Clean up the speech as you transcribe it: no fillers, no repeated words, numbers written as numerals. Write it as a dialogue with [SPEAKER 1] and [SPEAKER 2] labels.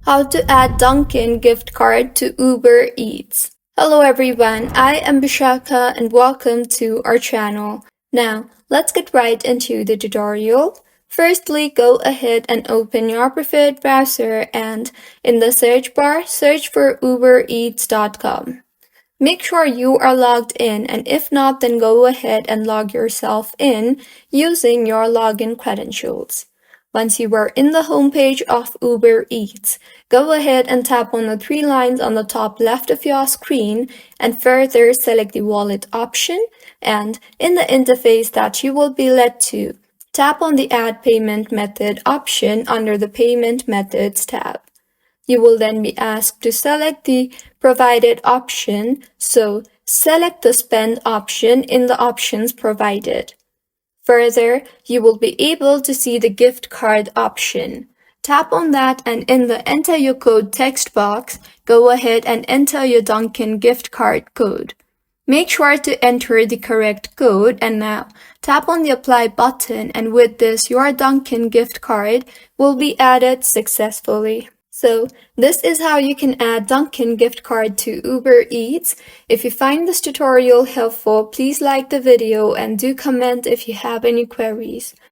[SPEAKER 1] How to add Dunkin gift card to Uber Eats. Hello everyone, I am Bishaka and welcome to our channel. Now, let's get right into the tutorial. Firstly, go ahead and open your preferred browser and in the search bar, search for ubereats.com. Make sure you are logged in, and if not, then go ahead and log yourself in using your login credentials. Once you are in the homepage of Uber Eats, go ahead and tap on the three lines on the top left of your screen and further select the wallet option, and in the interface that you will be led to, tap on the Add Payment Method option under the Payment Methods tab. You will then be asked to select the provided option, so select the spend option in the options provided. Further, you will be able to see the gift card option. Tap on that and in the enter your code text box, go ahead and enter your Dunkin gift card code. Make sure to enter the correct code and now tap on the apply button, and with this your Dunkin gift card will be added successfully. So this is how you can add Dunkin gift card to Uber Eats. If you find this tutorial helpful, please like the video and do comment if you have any queries.